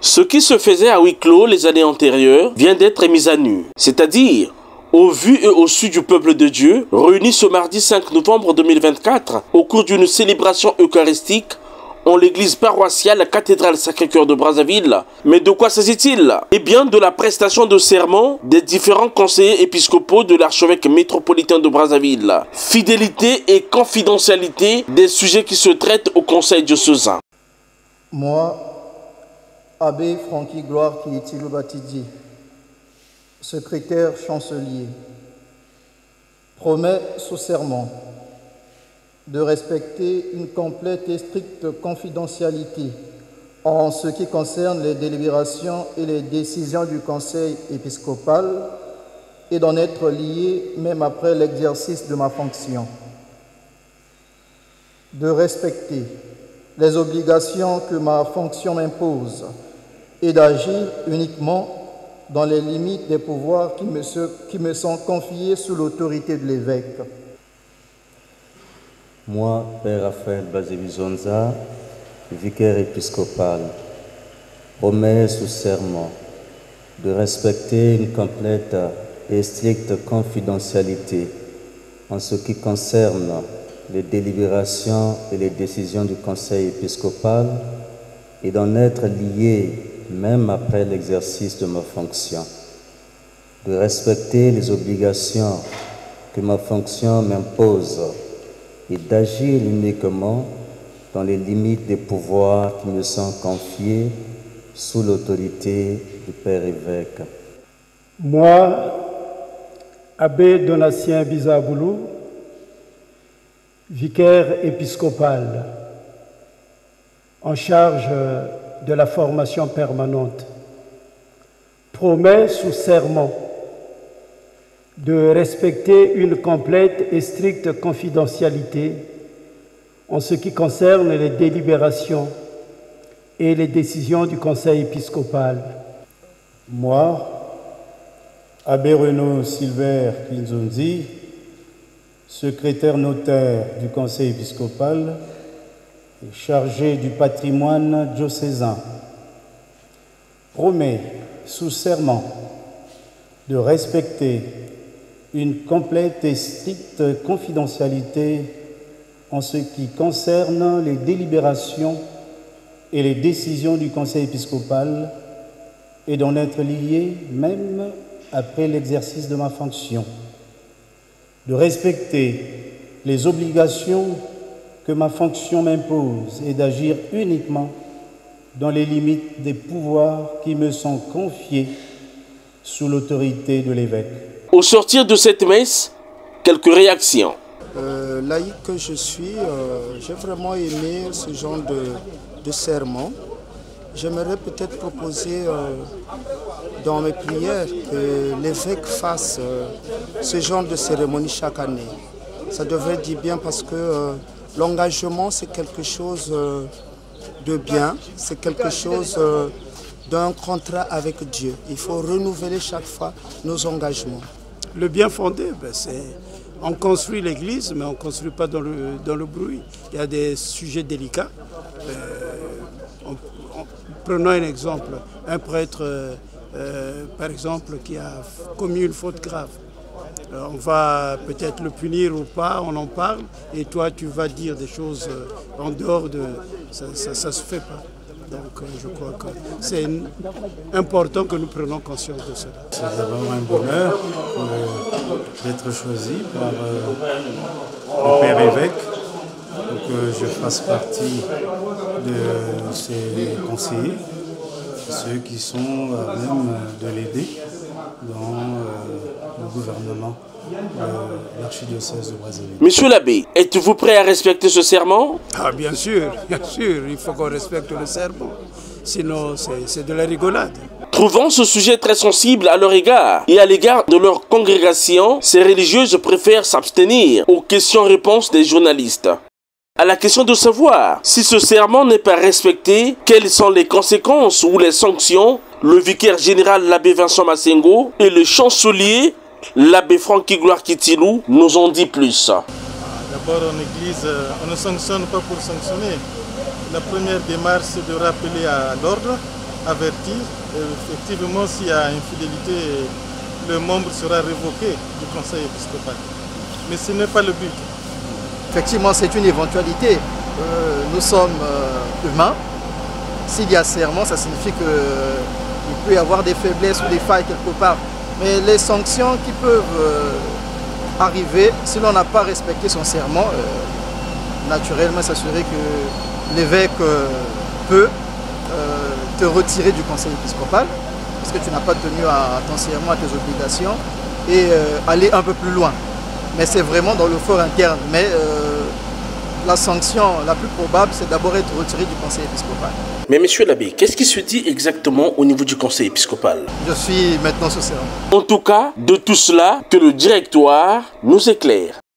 Ce qui se faisait à huis clos les années antérieures vient d'être mis à nu, c'est-à-dire au vu et au su du peuple de Dieu, réunis ce mardi 5 novembre 2024 au cours d'une célébration eucharistique en l'église paroissiale cathédrale Sacré-Cœur de Brazzaville. Mais de quoi s'agit-il? Eh bien de la prestation de serment des différents conseillers épiscopaux de l'archevêque métropolitain de Brazzaville. Fidélité et confidentialité des sujets qui se traitent au conseil diocésain. Moi, abbé Francky Gloire Kiitilou Batidi, secrétaire chancelier, promets sous serment de respecter une complète et stricte confidentialité en ce qui concerne les délibérations et les décisions du conseil épiscopal et d'en être lié même après l'exercice de ma fonction. De respecter les obligations que ma fonction m'impose et d'agir uniquement dans les limites des pouvoirs qui me sont confiés sous l'autorité de l'évêque. Moi, Père Raphaël Bazébizonza, vicaire épiscopal, promets sous serment de respecter une complète et stricte confidentialité en ce qui concerne les délibérations et les décisions du conseil épiscopal et d'en être lié même après l'exercice de ma fonction, de respecter les obligations que ma fonction m'impose et d'agir uniquement dans les limites des pouvoirs qui me sont confiés sous l'autorité du Père évêque. Moi, abbé Donatien Bizaboulou, vicaire épiscopal, en charge de la formation permanente, promets sous serment de respecter une complète et stricte confidentialité en ce qui concerne les délibérations et les décisions du conseil épiscopal. Moi, abbé Renaud Silver Kinzonzi, secrétaire notaire du conseil épiscopal et chargé du patrimoine diocésain, promets sous serment de respecter une complète et stricte confidentialité en ce qui concerne les délibérations et les décisions du conseil épiscopal et d'en être lié même après l'exercice de ma fonction, de respecter les obligations que ma fonction m'impose et d'agir uniquement dans les limites des pouvoirs qui me sont confiés sous l'autorité de l'évêque. Au sortir de cette messe, quelques réactions. Laïc que je suis, j'ai vraiment aimé ce genre de sermon. J'aimerais peut-être proposer dans mes prières que l'évêque fasse ce genre de cérémonie chaque année. Ça devrait dire bien parce que l'engagement c'est quelque chose de bien, c'est quelque chose d'un contrat avec Dieu. Il faut renouveler chaque fois nos engagements. Le bien fondé, c'est on construit l'église, mais on ne construit pas dans le bruit. Il y a des sujets délicats. Prenons un exemple. Un prêtre, par exemple, qui a commis une faute grave. On va peut-être le punir ou pas, on en parle, et toi tu vas dire des choses en dehors de... Ça ne se fait pas. Donc je crois que c'est important que nous prenions conscience de cela. C'est vraiment un bonheur d'être choisi par le Père évêque pour que je fasse partie de ces conseillers, ceux qui sont même de l'aider dans le gouvernement de l'archidiocèse de Brazzaville. Monsieur l'abbé, êtes-vous prêt à respecter ce serment? Ah, bien sûr, il faut qu'on respecte le serment. Sinon, c'est de la rigolade. Trouvant ce sujet très sensible à leur égard et à l'égard de leur congrégation, ces religieuses préfèrent s'abstenir aux questions-réponses des journalistes. À la question de savoir si ce serment n'est pas respecté, quelles sont les conséquences ou les sanctions, le vicaire général l'abbé Vincent Massengo et le chancelier l'abbé Francky Gloire Kiitilou nous en dit plus. D'abord en église, on ne sanctionne pas pour sanctionner. La première démarche c'est de rappeler à l'ordre avertir. Effectivement, s'il y a infidélité, le membre sera révoqué du conseil épiscopal. Mais ce n'est pas le but. Effectivement, c'est une éventualité. Nous sommes humains. S'il y a serment, ça signifie qu'il peut y avoir des faiblesses ou des failles quelque part. Mais les sanctions qui peuvent arriver, si l'on n'a pas respecté son serment, naturellement s'assurer que l'évêque peut te retirer du conseil épiscopal, parce que tu n'as pas tenu à ton serment, à tes obligations, et aller un peu plus loin. Mais c'est vraiment dans le fort interne. Mais la sanction la plus probable, c'est d'abord être retiré du conseil épiscopal. Mais monsieur l'abbé, qu'est-ce qui se dit exactement au niveau du conseil épiscopal? Je suis maintenant sous serment. En tout cas, de tout cela, que le directoire nous éclaire.